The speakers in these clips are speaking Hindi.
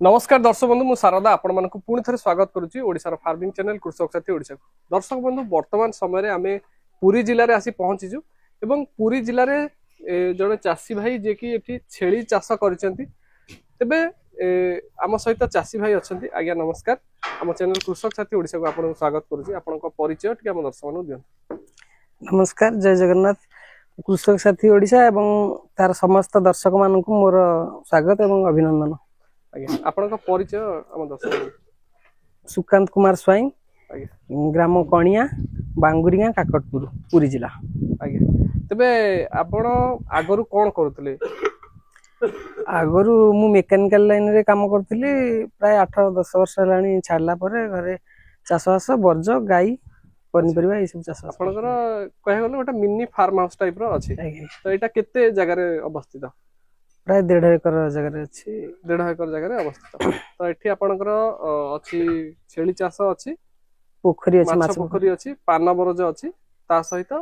नमस्कार दर्शक बंधु मु शारदा आपण मानक पुणी थे स्वागत करुच्ची ओडिशार फार्मिंग चैनल कृषक साथी ओडिशा को। दर्शक बंधु वर्तमान समय रे आमे पुरी जिले में आसी पहुंचीजु एवं पुरी जिले में जड़े चाषी भाई जे कि एठी छेली चाष करछंती। तेबे आम सहित चाषी भाई अछंती। आज्ञा नमस्कार, आम चैनल कृषक साथी ओडिशा को आपण स्वागत करुच्ची। आपन परिचय टिके आम दर्शक मानु दियन। नमस्कार, जय जगन्नाथ। कृषक साथी ओडिशा एवं तार समस्त दर्शक मानक मोर स्वागत एवं अभिनंदन। आज्ञा आपन परिचय आम दर्शक। सुकांत कुमार स्वाई, ग्राम कणिया, बांगुरिया, काकटपुर, पुरी जिला। आज्ञा तेबे आपण आगरु कोन करूतले? आगरु मु मेकानिकल लाइन रे काम करथिली। प्राय 8-10 वर्ष लानी छाडला परे घरे चाषबास वर्ज गाई पनिपरिबा ए सब चाष। आपनकर कहे गले गोटा मिनी फार्म हाउस टाइप रो अछि। तो एटा केते जगह रे अवस्थित? प्राय 1.5 एकर जगह रे अछि। 1.5 एकर जगह रे अवस्थित। तो एठी आपनकर अछि छेली चाष अछि, पोखरी अछि, माछ पोखरी अछि, पान बरज अछि, ता सहित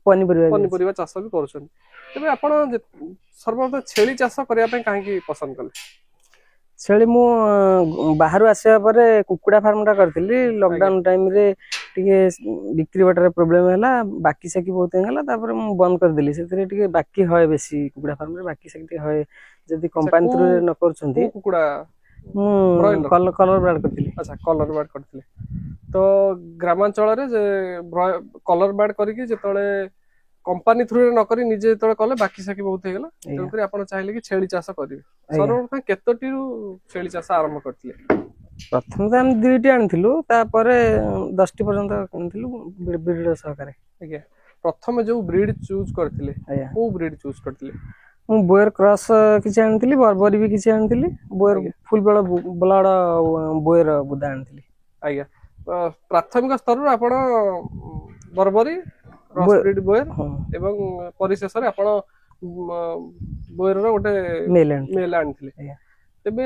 पनिपरिबा चाष भी करूछन। तबे आपण सर्वप्रथम छेली चाष करिया पे काहे की पसंद कले? छेली मु बाहरु आसिया परे कुकुडा फार्म टा करथिली। लॉकडाउन टाइम रे टिके बिक्री बटर प्रॉब्लम हैला, बाकी सेकी बहुत हैला, तापर मु बंद कर देली। सेतरे टिके बाकी होय बेसी कुकुडा फार्म रे बाकी सेकी होय। जदी कंपनी थ्रू रे न करछंती कुकुडा मु कलर ब्राड करथिली। अच्छा, कलर ब्राड करथिले। तो ग्रामांचल रे जे कलर ब्राड करिकि जेतळे कंपनी थ्रू रे न करी निजे जेतळे कले बाकी सेकी बहुत हेगला। तेकरी आपण चाहिले कि छेली चाष करिवे। सर्वप्रथम केतोटी छेली चाष आरंभ करथिले? प्रथम तो हम 2टी आनिथिलु, तापरे 10टी पर्यंत आनिथिलु ब्रीड सहकारे। आज्ञा प्रथम जो ब्रीड चूज करथिले को ब्रीड चूज करथिले? मु बोयर क्रॉस किछि आनिथिलि, बर्बरी भी किछि आनिथिलि, बोयर फुल बेला ब्लड बोयर बुदा आनिथिलि। आज्ञा प्राथमिक स्तर रे आपण बर्बरी क्रॉस ब्रीड बोयर एवं परिशेष रे आपण बोयर रो गोटे मेल आनिथिले। तबे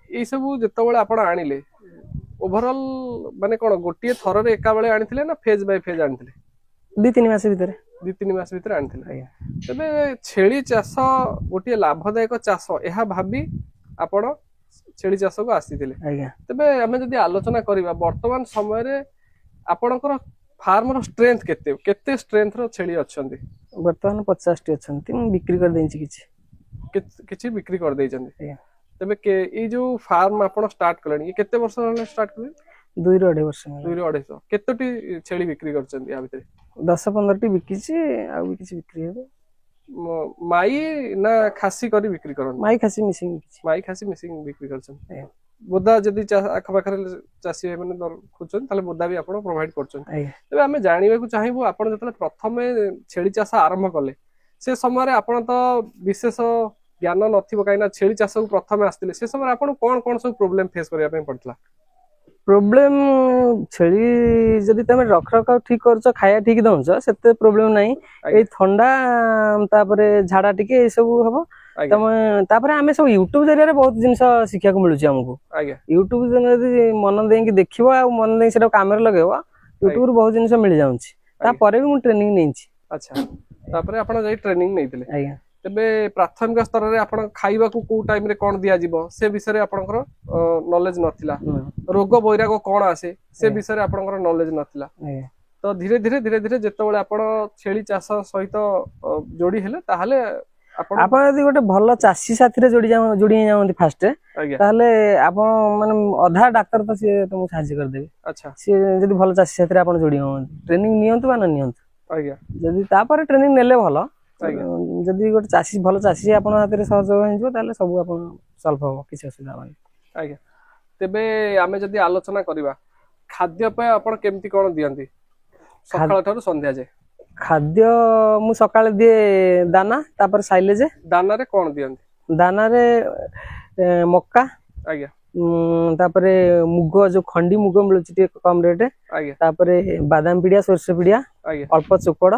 ए सब जेतबेले आपण आनिले ओवरऑल माने कोन गोटिए थर रे एका बेले आनिथिले ना फेज बाय फेज आनिथिले? 2-3 मास भीतर 2-3 मास भीतर आनिथिले। तबे छेली चाष गोटिए लाभदायक चाष एहा भाबी आपण छेली चाष को आसीथिले। तबे हमें जदी आलोचना करिबा वर्तमान समय रे आपणकर फार्म रो स्ट्रेंथ केते केते स्ट्रेंथ रो छेली अछंती? वर्तमान 50 टी अछंती। मु बिक्री कर देछि किछि बिक्री कर देछंती। तबे के ई जो फार्म आपण स्टार्ट करले ये केते वर्ष होले स्टार्ट करले? 2-2.5 वर्ष। 2-2.5 केतोटी छेली बिक्री करछंती आ भितरे? 10-15 टी बिकिछि, आ भी किछि बिक्री हेबे। माई ना खासी करी बिक्री करन? माई खासी मिसिंग किछि। माई खासी मिसिंग बिक्री करछन। बोदा जदी आख पाखरे चासी माने खुचन ताले बोदा भी आपण प्रोवाइड करछन। तबे हमें जानिबा को चाहिबो आपण जतले प्रथमे छेली चाष आरंभ कले से समय रे आपण तो विशेष ज्ञान नथिबो, काइना छेली चाष को प्रथमे आस्तिले से समय आपण कोन कोन सब प्रॉब्लम फेस करिया पे पड़तला? प्रॉब्लम छेली जदी तमे रख रखाव ठीक करछ, खाया ठीक दउछ, सेते प्रॉब्लम नाही। ए ठंडा तापरे झाडा टिके ए सब हबो। तमे तापरे हमें सब YouTube जरिया रे बहुत जिंस शिक्षा को मिलुची हमको। आज्ञा YouTube जदी मन दें कि देखिबो आ मन दें सेटा काम रे लगेबो, YouTube रे बहुत जिंस मिल जाउची। ता परे भी मु ट्रेनिंग नेछि। अच्छा, तापरे आपण जाई ट्रेनिंग नेइतिले? आज्ञा तबे प्राथमिक स्तर रे आपण खाइबा को को टाइम रे कोन दिया जिवो से विषय रे आपनकर नॉलेज नथिला। रोग बैराग कोन आसे से विषय रे आपनकर नॉलेज नथिला। तो धीरे धीरे जेतबेले आपण छेली चाष सहित जोडी हेले ताहाले आपण यदि गोटे भल चासी साथी रे जोडी जावंती फास्ट ताहाले आपण माने आधा डाक्टर तो से तुमको सहायता कर देबे। अच्छा, से यदि भल चासी साथी रे आपण जोडी होवंती ट्रेनिंग नियंतु बा न नियंतु। आज्ञा यदि तापर ट्रेनिंग नेले भल, जदि गोटे चासी भल चासी आपण हाते सहयोग हेंजो ताले सब आपण सॉल्व हो, किछ असुविधा नाही। आज्ञा तबे आमे जदि आलोचना करिबा खाद्य पे आपण केमती कोन दियंती सकाळ थारु संध्या जे? खाद्य मु सकाळ दिए दाना, तापर साइलेज। दाना रे कोन दियंती? दाना रे मक्का, आज्ञा तापरे मुग जो खंडी मुग मिलुची टे कम रेट, आज्ञा तापरे बादाम पिडिया, सरस पिडिया, आज्ञा अल्प चोकड़,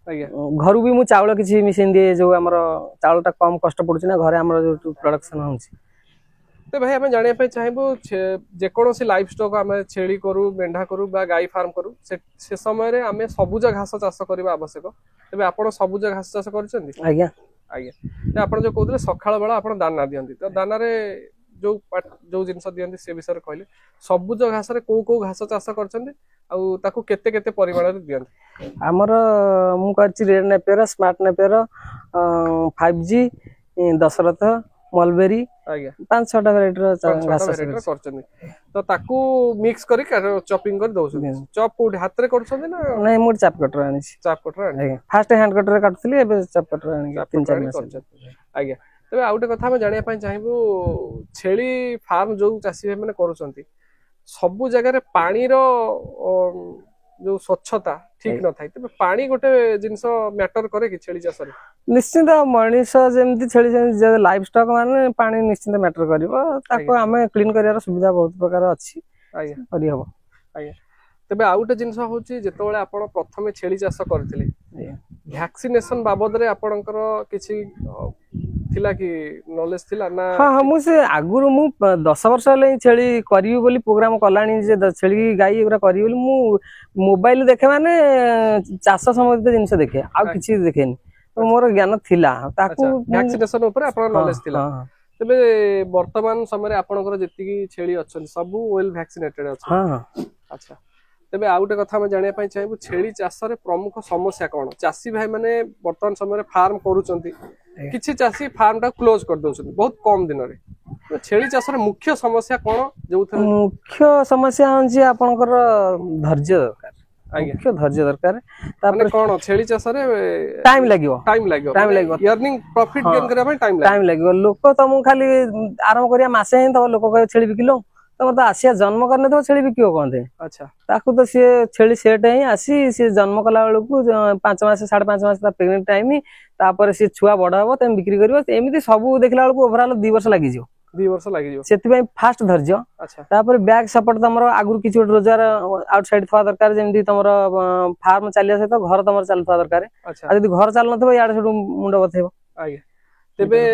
आज्ञा घर भी मु चावल किछि मिसेन दिए। जो हमर चावलटा कम कष्ट पडुची ना घरे हमर जो प्रोडक्शन होउची। तो भाई हमें जानिया पे चाहिबो जेकोसी लाइफ स्टॉक हमें छेली करू, मेंढा करू बा गाई फार्म करू से समय रे हमें सबुज घास चाष करबा आवश्यक। तबे आपण सबुज घास चाष करछंती? आज्ञा आज्ञा आपण जो कहते सकाळ बेला आपण दाना दियंती तो दाना रे जो जो जिनस दियंती से विषय कहले सबुज घास रे को घास चाष करछंती आउ ताकू केते केते परिमाण रे दियंती हमर मु करछि red napier smart napier 5G Dasharath mulberry आज्ञा 5-6 वैरायटी घास करछंती तो ताकू मिक्स करी चॉपिंग कर दउछंती चॉप कोड हाथ रे करछंती ना नहीं मोर चाप कटर आनी चाप कटर आनी फास्ट हैंड कटर रे काटथली एबे चाप कटर आनी 3-4 मास आज्ञा तबे आउटे कथा हम जानिया पई चाहबो छेली फार्म जो चासी भाई माने करूछंती सब जगह रे पानी रो जो स्वच्छता ठीक न थाई तबे पानी गोटे जिंस मैटर करे कि छेली चास रे निश्चित मनीष जेमती छेली जे लाइफ स्टॉक माने पानी निश्चित मैटर करबो ताको हमें क्लीन करियार सुविधा बहुत प्रकार अछि आज्ञा करि हबो आज्ञा तबे आउटे जिंस होची जेतोळे आपण प्रथमे छेली चास करथिले वैक्सीनेशन बाबद रे आपणकर किछि थिला कि नॉलेज थिला ना हां मु से आगुरु मु 10 वर्ष ले छेली करियो बोली प्रोग्राम कलानी जे छेली गाई एगरा करियो बोली मु मोबाइल देखे माने चाष संबंधित जिंस देखे आ किछि देखेनी तो मोर ज्ञान थिला ताकू वैक्सीनेशन ऊपर आपण नॉलेज थिला तबे वर्तमान समय आपणकर जेतिकी छेली अछन सब वेल वैक्सीनेटेड अछन हां अच्छा तबे आउटे कथा हम जानिया पई चाहबो छेली चाष रे प्रमुख समस्या कोन चासी भाई माने वर्तमान समय फार्म करूचंती किछि चासी फार्म टा क्लोज कर दोछंती बहुत कम दिन रे तो छेली चाष रे मुख्य समस्या कोन जो मुख्य समस्या होंची आपनकर धैर्य दरकार मुख्य धैर्य दरकार तापर कोन छेली चाष रे टाइम लागियो अर्निंग प्रॉफिट गेन करे पई टाइम लागियो लोक तमु खाली आरंभ करिया मासे ही तो लोक कहे छेली बिकिलो तो मतलब आसिया जन्म करने तो छेली बिकियो कहते अच्छा ताकू तो सी छेली सेट ही आसी सी जन्म कला बेलू 5 मास 5.5 मास प्रेग्नेंट टाइम तापर सी छुआ बड़ हम तुम बिक्री कर एमती सब देखला बेलू ओवरऑल 2 वर्ष लगी 2 वर्ष लगी से फास्ट धैर्य अच्छा तापर बैक सपोर्ट तुम आगु किसी गोटे रोजगार आउटसाइड थवा दरकार जेमती तुम फार्म चलिया सहित घर तुम चलुवा दरकार अच्छा जब घर चल न यार से मुंड बथेब आज्ञा तेबे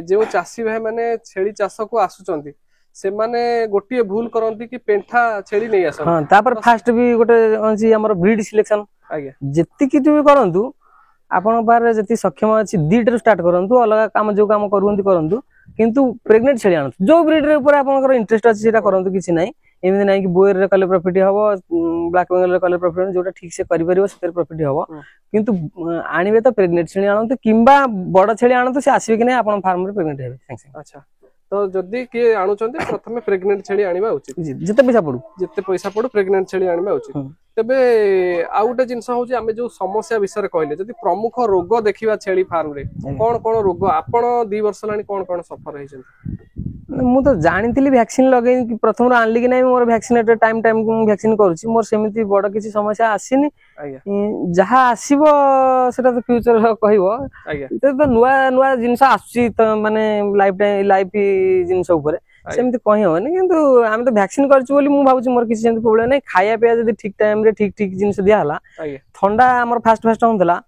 जो चासी भाई माने छेली चाष को आसुचंती से माने गोटिए भूल करंती कि पेंठा छेली नहीं आसन हां तापर फास्ट भी गोटे अछि हमर ब्रीड सिलेक्शन आज्ञा जति कि भी करंतु आपण बारे जति सक्षम अछि दीटर स्टार्ट करंतु अलग काम जो काम करंतु किंतु प्रेग्नेंट छेली आनतु जो ब्रीड रे ऊपर आपनकर इंटरेस्ट अछि सेटा करंतु किछि नाही एमि नाही कि बोयर रे कले प्रॉफिट हबो ब्लैक बेंगल रे कले प्रॉफिट जोटा ठीक से करि परिबो सेतर प्रॉफिट हबो किंतु आनिबे तो प्रेग्नेंट छेली आनतु किंबा बड़ छेली आनतु से आसीबे कि नाही आपण फार्म रे प्रेग्नेंट हेबे अच्छा तो जदी के आणुचंती प्रथमे प्रेग्नेंट छेली आनिबा उचित जते पैसा पडू प्रेग्नेंट छेली आनिबा उचित तबे आउ गोटे जिनस होची आमे जो समस्या विषय कहले जदी प्रमुख रोग देखिबा छेली फार्म रे कोन कोन रोग आपण 2 वर्ष लानी कोन कोन सफर हेछन मु तो जानिथिली वैक्सीन लगे कि प्रथम आनली कि नाही मोर वैक्सीनेटेड टाइम वैक्सीन करूची मोर सेमिति बड़ किछि समस्या आसीनी जहा आसीबो सेटा तो फ्यूचर कहइबो तो नुआ जिनस आसी माने लाइफ जिनस ऊपर सेमिति कहि होनी किंतु हम तो वैक्सीन करछु बोली मु भाबुची मोर किछि सेमिति प्रॉब्लम नै खाया पिया जदी ठीक टाइम रे ठीक जिनस दिया हला ठंडा हमर फास्ट होंतला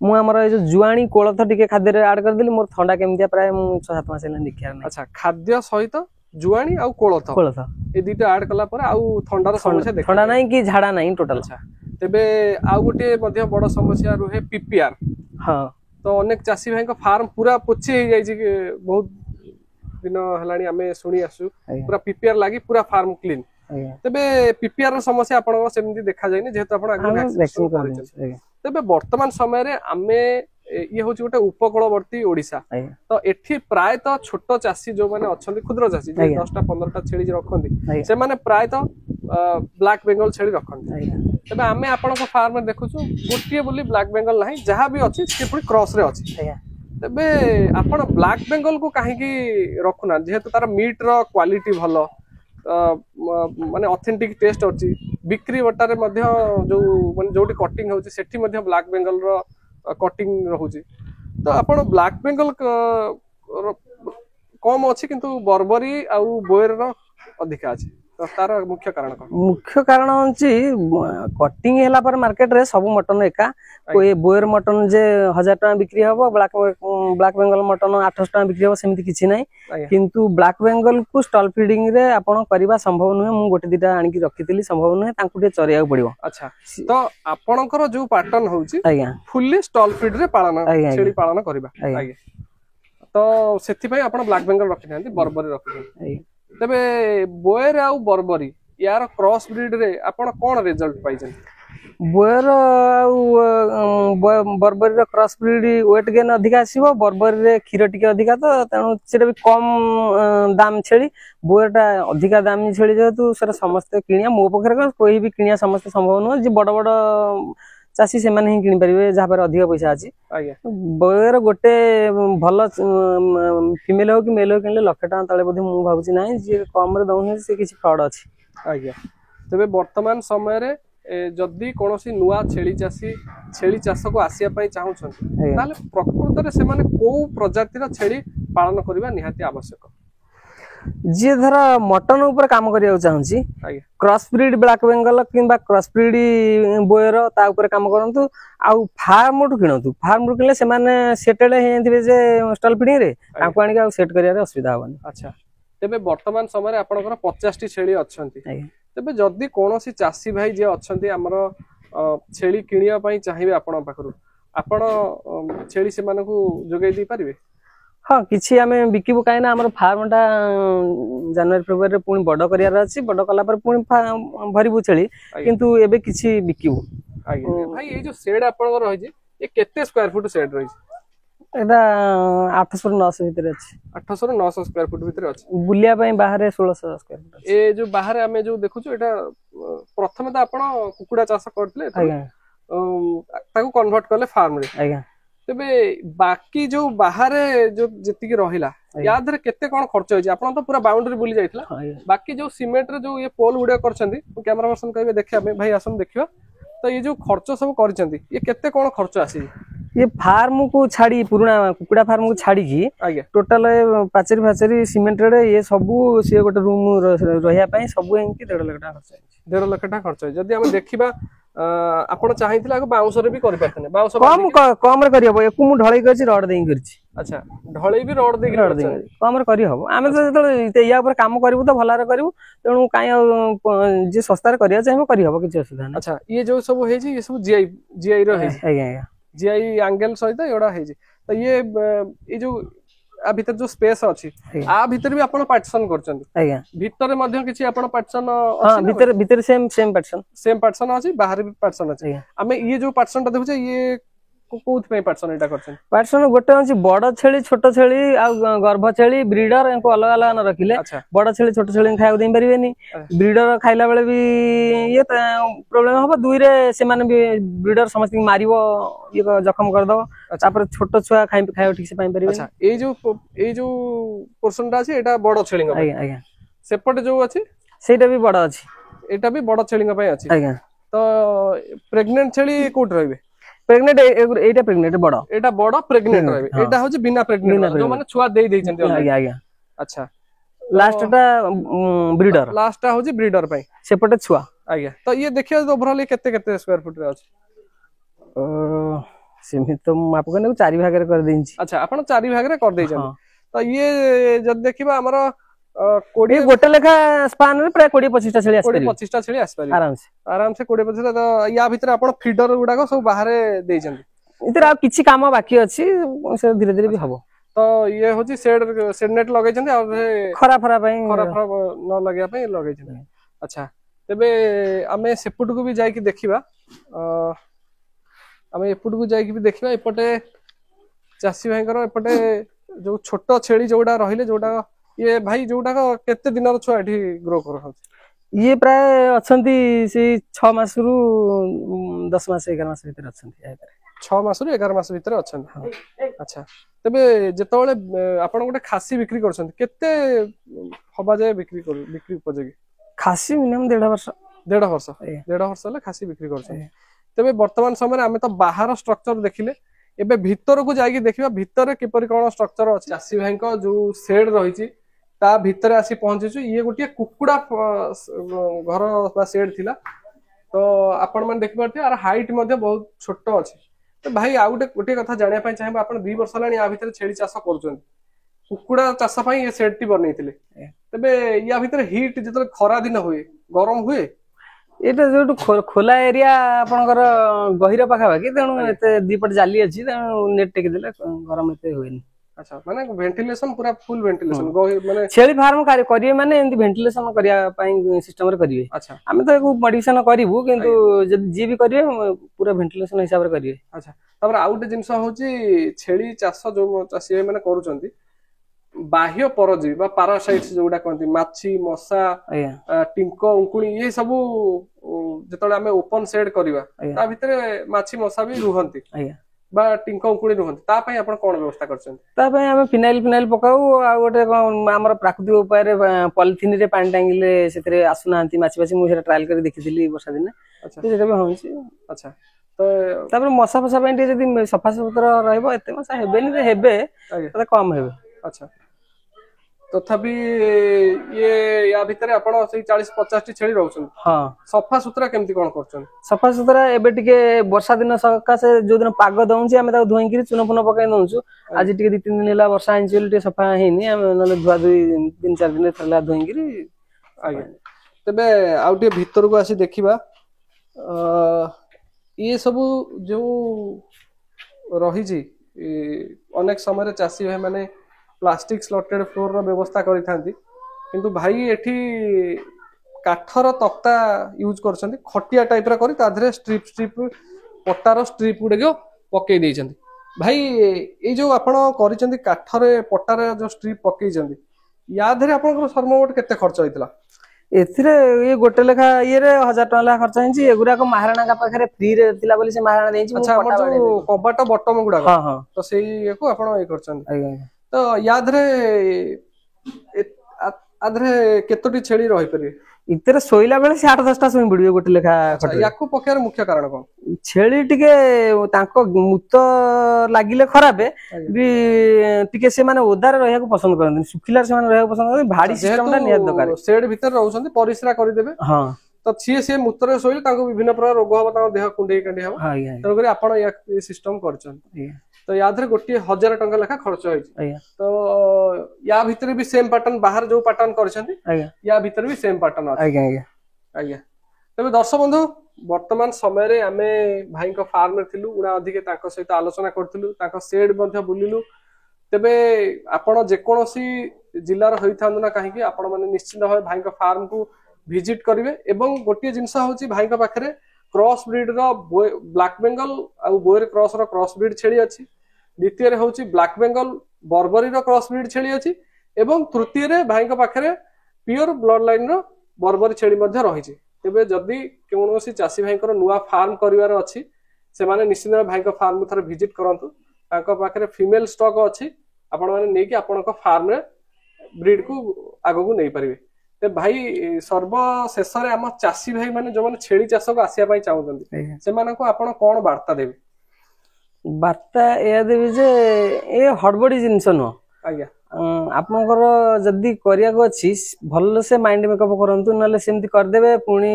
मु हमर ए जो जुआणी कोलथ टिके खाद्य रे ऐड कर देली मोर ठंडा केमितिया प्राय मु 6-7 मास लेन देखिया नै अच्छा खाद्य सहित जुआणी आ कोलथ ए दुटा ऐड कला पर आ ठंडार समस्या देख ठंडा नै कि झाडा नै टोटल अच्छा तेबे आ गोटे मध्ये बड़ समस्या रुहे पीपीआर हां तो अनेक चासी भाई को फार्म पूरा पोछि हे जाई छी बहुत दिन हलानी हमें सुनी आसु पूरा पीपीआर लागी पूरा फार्म क्लीन तेबे पीपीआर समस्या आपण सेमती देखा जाय नै जेहेतु आपण आगे वैक्सीन कर तेबे वर्तमान समय रे आमे ये होची गोटे उपकूलवर्ती ओडिसा तो एठी प्राय तो छोट चासी जो माने अछंती क्षुद्र चासी जे 10टा 15टा छेली रखंती से माने प्राय तो ब्लैक बेंगल छेली रखंती तेबे आमे आपण को फार्म में देखुछु गोटिए बोली ब्लैक बेंगल नाही जहा भी अछि से पुनी क्रॉस रे अछि तेबे आपण ब्लैक बेंगल को काहे की रखुना जेहेतु तार मीट रो क्वालिटी भलो माने ऑथेंटिक टेस्ट अछि बिक्री बटारे मध्ये जो माने जोटी कटिंग होछि सेठी मध्ये ब्लैक बेंगल रो कटिंग रहउछि तो आपण ब्लैक बेंगल कम अछि किंतु बर्बरी आ बोयर रो अधिक अछि तो तार मुख्य कारण होछि कटिंग हैला पर मार्केट रे सब मटन एका कोई बोयर मटन जे 1000 टका बिक्री हबो ब्लैक बेंगल मटन 800 टका बिक्री हबो सेमिति किछि नै किंतु ब्लैक बेंगल को स्टॉल फीडिंग रे आपण करबा संभव नहे मु गोटे दिटा आनि कि रखितिली संभव नहे तांकु ते चरिया पड़िबो अच्छा तो आपणकर जो पैटर्न होछि फुल्ली स्टॉल फीड रे पालन छेली पालन करबा तो सेथिपाई आपण ब्लैक बेंगल रखि नांती बर्बरी रखि तबे बोयर आ बर्बरी यार क्रॉस ब्रीड रे आपण कोन रिजल्ट पाइछन बोयर बर्बरी रो क्रॉस ब्रीड वेट गेन अधिक आसीबो बर्बरी रे क्षीर टिके अधिका तो तेणु सेटा भी कम दाम छेली बोयरटा अधिका दाम छेली जेतु सेटा समस्त किनिया मो पखरे कोई भी किनिया समस्त संभव न जे बड़ बड़ चासी से माने ही किनि परिबे जहा पर अधिक पैसा अछि बोयर गोटे भल फीमेल हो कि मेल हो किनले लाख टका तळे बधे मु भाबुची नाही जे कम रे दउन से किछि फ्रॉड अछि आज्ञा तबे वर्तमान समय रे जदि कोनोसी नुआ छेली चाष को आसिया पई चाहउछन ताले प्रकृत रे से माने को प्रजाति रा छेली पालन करबा निहाती आवश्यक जी धर मटन ऊपर काम करिया चाहूची क्रॉस ब्रीड ब्लैक बेंगल किंबा क्रॉस ब्रीड बोयर ता ऊपर काम करंतु आउ फार्म टू किनंतु फार्म टू किनले से माने सेटल हेंथिबे जे स्टॉल फीडिंग रे ताको आनी के सेट करिया रे असुविधा होबनी अच्छा तबे वर्तमान समय रे आपनकर 50 टी छेली अछंती तबे जदि कोनोसी चासी भाई जे अछंती हमर छेली किनिया पई चाहिबे आपन पाखरु आपन छेली से मानकु जोगै दी परिबे हाँ किछि आमे बिकिबु काई ना हमर फार्म टा जनवरी फेब्रुआरी रे पुनी बड करियार अछि बड कला पर पुनी भरिबु छेली किंतु एबे किछि बिकिबु भाई ए जो शेड आपन रहि जे ए केते स्क्वायर फुट शेड रहि एटा 800 900 भीतर अछि 800 900 स्क्वायर फुट भीतर अछि बुलिया पई बाहर 1600 स्क्वायर फुट ए जो बाहर आमे जो देखु छु एटा प्रथम त आपन कुकुडा चाष करथले ताको कन्वर्ट करले फार्म रे आज्ञा तबे बाकी जो बाहर जो जति के रहिला या धरे केते कोन खर्च होई आपन तो पूरा बाउंड्री बुली जाइतला बाकी जो सीमेंट रे जो ये पोल गुडा करछंती कैमरा पर्सन कहबे देखिया भाई आसन देखियो तो ये जो खर्च सब करछंती ये केते कोन खर्च आसी ये फार्म को छाड़ी पुराना कुकुडा फार्म को छाड़ी की टोटल पाचेरी फाचेरी सीमेंट रे ये सब से गोटे रूम रहिया पई सब एंकी 1.5 लाख टका खर्च है 1.5 लाख टका खर्च है जदी हम देखिबा आपण चाहिथिला बाउंस रे भी करि परथने बाउंस कम रे करि हबो एकु मु ढळई करछि रड देई करछि अच्छा ढळई भी रड देई कम रे करि हबो आमे तो या ऊपर काम करबो तो भला रे करबो तेनु काई जे सस्ता रे करिया चाहिबो करि हबो किछ असुविधा नै अच्छा ये जो सब हे जी ये सब जीआई रो हे आज्ञा जीआई एंगल सहित एडा हे जी तो ये जो आ भीतर जो स्पेस अछि आ भीतर भी आपण पार्टीशन करछन आज्ञा भीतर मध्ये किछि आपण पार्टीशन हां भीतर सेम पार्टीशन अछि बाहर भी पार्टीशन अछि हमें ये जो पार्टीशन ता देखु ये कोउथ पे पार्टीशन एटा करछन पार्टीशन गोटे अछि बड़ छेली छोट छेली आ गर्भ छेली ब्रीडर इनको अलग अलग न रखिले बड़ छेली छोट छेली खाइ देई परिबेनी ब्रीडर खाइला बेले भी ये प्रॉब्लम होबा दुई रे से माने भी ब्रीडर समस्त मारिबो ये जखम कर दो तापर छोट छुआ खाइ ठीक से पाइ परिबे अच्छा ए जो पोर्शन ता अछि एटा बड़ छेली आज्ञा सेपट जो अछि सेटा भी बड़ अछि एटा भी बड़ छेली पई अछि आज्ञा तो प्रेग्नेंट छेली कोट रहबे प्रेग्नेंट एटा प्रेग्नेंट बड़ एटा बड़ प्रेग्नेंट रहबे एटा होछि बिना प्रेग्नेंट जो माने छुआ देई दैछन्ती आज्ञा अच्छा लास्ट टा ब्रीडर लास्ट टा होछि ब्रीडर पई सेपटे छुआ आज्ञा तो ये देखियो ओवरऑल केते स्क्वायर फुट रे अछि सेमि तो आपको ने 4 भाग रे कर देछि अच्छा आपण 4 भाग रे कर दैछन तो ये जब देखिबा हमरो कोडी गोटे लेखा स्पान रे प्राय 20-25 टा छेली आसपरि 20-25 टा छेली आसपरि आराम से 20-25 टा तो या भीतर आपण फीडर गुडा सब बाहर दैछन इतर आ किछि काम बाकी अछि से धीरे धीरे भी हबो तो ये होछि शेड नेट लगैछन और खरा पई खरा न लगिया पई लगैछन अच्छा तबे हमें सेपुट को भी जाई कि देखिबा हमें एपुट को जाई कि भी देखिबा एपटे चासी भाईकर एपटे जो छोट छेली जोडा रहिले जोडा ये भाई जोडा केते दिन छुआ एठी ग्रो कर ये प्राय अछंती से 6 मास रु 10 मास 11 मास भीतर अछंती 6 मास रु 11 मास भीतर अछंती अच्छा तबे जेतोले आपण गोटे खासी बिक्री करछंती केते हबा जाय बिक्री उपयोगी खासी मिनिमम 1.5 वर्ष ले खासी बिक्री करछंती तबे वर्तमान समय हमें तो बाहर स्ट्रक्चर देखिले एबे भीतर को जाई देखिबा भीतर किपरि कोन स्ट्रक्चर अछि चासी भाई को जो शेड रहिछि ता भीतर आसी पहुंचीछु ये गोटे कुकुडा घर बा शेड थिला तो आपण मन देखि परथि आर हाइट मध्ये बहुत छोट अछि तो भाई आ गोटे कथा जानिया पय चाहेबा आपण 2 वर्ष लानी आ भीतर छेली चाष करछन कुकुडा चाष पय ये शेड टी बनैथिले तबे या भीतर हीट जतले खरा दिन हुए गरम हुए एटा जो खोला एरिया आपनकर गहिरा पाखा बाकी तेनु एते दीपट जाली अछि तेनु नेट टेक देले गरम एते होइनी अच्छा माने वेंटिलेशन पूरा फुल वेंटिलेशन माने छेली फार्म करिवे माने एंती वेंटिलेशन करिया पई सिस्टम रे करिवे। अच्छा हम तो एको मॉडिफिकेशन करिवु किंतु जदी जी भी करिवे पूरा वेंटिलेशन हिसाब रे करिवे। अच्छा तबर आउट जिंस होची छेली चाष जो चासी माने करूचंती बाह्य परजीवी बा पारासाइट्स जोडा कहंती माछी मशा टिंको उंकुणी ये सब जेतले हमें ओपन शेड करबा ता भितरे माछी मशा भी रुहंती बा टिंको उंकुणी रुहंती ता पई आपण कोन व्यवस्था करछंती? ता पई हमें फिनाइल पकाऊ आ गोटे हमर प्राकृतिक उपाय रे पॉलिथिन रे पानी टांगिले सेतरे आसुनांती माछी माछी मु सेटा ट्रायल कर देखिथिली वर्षा दिन। अच्छा सेटा भी होंची। अच्छा तो तापर मशा फशा पई जदी सफा सुतरा रहबो एते मशा हेबेनी जे हेबे त कम हेबे। अच्छा तथापि ये या भितर आपण 40-50 टी छेली रहउछन। हां सफा सुतरा केमती कोन करछन? सफा सुतरा एबे टिके वर्षा दिन सका से जो दिन पाग दउची हमें ता धोई के चुन पुन पकाई दउछु। आज टिके 2-3 दिन होला वर्षा आइचल टे सफा हेनी हम नले धुआ धुई 3-4 दिन थला धोई के आगे तबे आउटे भीतर को आसी देखिबा ये सब जो रही जी अनेक समय चासी भाई माने प्लास्टिक स्लटेड फ्लोर रो व्यवस्था करि थांती किंतु भाई एठी काठर तख्ता यूज करछंती खटिया टाइप रा करी ताधरे स्ट्रिप पट्टार स्ट्रिप गुडे पकई देइछंती। भाई ए जो आपण करिछंती काठरे पट्टारे जो स्ट्रिप पकई छंती या धरे आपण सर्वमोट केते खर्च होइतला? एथिरे ये गोटे लेखा ये रे 1000 टका ला खर्च हिंची एगुरा को महाराणा का पाखरे फ्री रे तिला बोली से महाराणा देइची। अच्छा हमर जो कबाट बटम गुडा हां हां तो सेई को आपण ए करछंती तो यादरे आधरे केतोटी छेली रही परिवे इतरे सोइला बेले से 8-10 टा सोई पड़िवे गोटे लेखा। याकू पकेर मुख्य कारण कोन? छेली टिके तांको मुत लागिले खराबे भी टिके से माने ओदार रहिया को पसंद करन सुखिला से माने रहिया को पसंद करन भाडी सिस्टम ता नियत दरकार शेड भीतर रहउछंती परिश्रा करि देबे। हां तो से मुत्र सोइले तांको विभिन्न प्रकार रोग हबा तांको देह कुंडे कंडी हबा। हां तो करी आपण या सिस्टम करछन तो यादरे गोटी 1000 टका लेखा खर्च होई तो या भीतर भी सेम पैटर्न बाहर जो पैटर्न करछंती या भीतर भी सेम पैटर्न अछि। आज्ञा आज्ञा आज्ञा तबे दर्शक बंधु वर्तमान समय रे आमे भाई को फार्म रे थिलु उडा अधिके ताको सहित आलोचना करथिलु ताको शेड मध्ये बुलिलु तबे आपण जे कोनोसी जिल्ला रे होइथांदु ना काहे कि आपण माने निश्चित भाव भाई को फार्म को विजिट करिवे एवं गोटी जिंस होची भाई को पाखरे क्रॉस ब्रीड रो ब्लैक बेंगल आ बोयर क्रॉस रो क्रॉस ब्रीड छेली अछि। द्वितीय रे होची ब्लैक बेंगल बर्बरी रो क्रॉस ब्रीड छेली अछि एवं तृतीय रे भाई को पाखरे प्योर ब्लड लाइन रो बर्बरी छेली मध्ये रहिछि। तबे जदी कोनोसी चासी भाई को नुवा फार्म करिवार अछि से माने निश्चित भाई को फार्म थरे विजिट करंतु तांको पाखरे फीमेल स्टॉक अछि आपण माने नै कि आपण को फार्म रे ब्रीड को आगो को नै परिवे। ते भाई सर्वशेष रे हम चासी भाई माने जो माने छेली चाष को आसिया पई चाहुचंती से माने को आपण कोन वार्ता देबे? वार्ता ए देबे जे ए हड़बड़ी जिंस न आज्ञा आपनकर जदी करिया को अछि भल से माइंड मेकअप करंतु नले सेमति कर देबे पुनी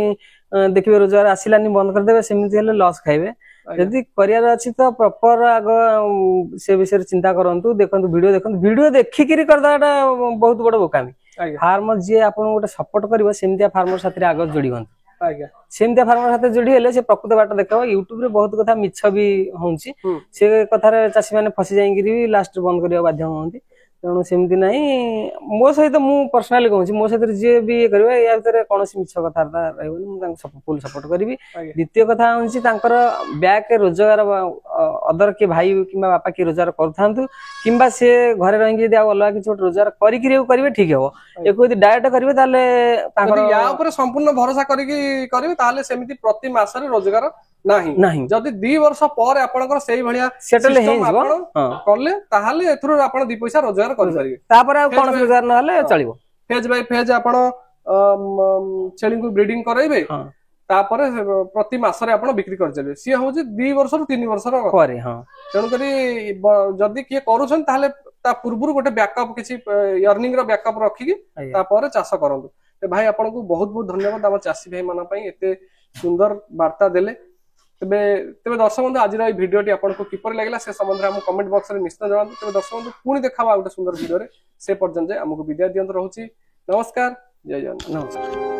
देखिबे रोजगार आसिलानी बंद कर देबे सेमति हेले लॉस खाइबे। यदि करियर अछि तो प्रॉपर आग से विषय चिंता करंतु देखंतु वीडियो देखि किरि करदाटा बहुत बड़ बोकामी। फार्मर जे आपन गोटे सपोर्ट करिवो सेमतिया फार्मर साथरे आग जोड़ी हंत आज्ञा सेमतिया फार्मर साथे जोड़ी हेले से प्रकृत बाट देखाव यूट्यूब रे बहुत कथा मिछ भी होउची से कथारे चासी माने फसी जाई गिरी लास्ट बंद करिया बाध्य होंती तेणु सेमती नाही मो सहित मु पर्सनली कहूँ मो सहित जी भी ये करिवे या भीतर कोनोसी मिछ कथार्ता रहबनी मु तांको फुल सपोर्ट करिवि। द्वितीय कथा होंची तांकर बैक रोजगार अदर के भाई किंबा बापा के रोजगार करथांतु किंबा से घरे रही यदि अलग किछ रोजगार करिवे ठीक हेबो एको यदि डायरेक्ट करिवे ताले तांकर या ऊपर संपूर्ण भरोसा करिवे ताले सेमिति प्रति मासरे रोजगार नाही जदि 2 वर्ष पर आपनकर सेही भलिया सेटल हे जिवो करले ताहाले एथरो आपन 2 पैसा रोजगार कर परिबे तापर आ कोन रोजगार न हले चलिबो फेज बाय फेज आपन छेली को ब्रीडिंग करैबे तापर प्रति मासरे आपन बिक्री कर चलबे सी होजे 2 वर्ष रु 3 वर्ष करे हां तेनु करी जदि के करूछन ताहाले ता पूर्वरु गोटे बैकअप किछि अर्निंग रो बैकअप रखी कि तापर चाष करंतु। ते भाई आपन को बहुत बहुत धन्यवाद हम चासी भाई माना पई एते सुंदर वार्ता देले। तेबे दर्शक बंधु आज भिडियो आपको किपर लगला से संबंध में कमेंट बॉक्स में निश्चित जणातु। तेबे दर्शक बंधु पुणी देखा गोटे सुंदर भिडियो से पर्यंत आमको विदाय दियंत रहूची। नमस्कार जय जगन्नाथ नमस्कार।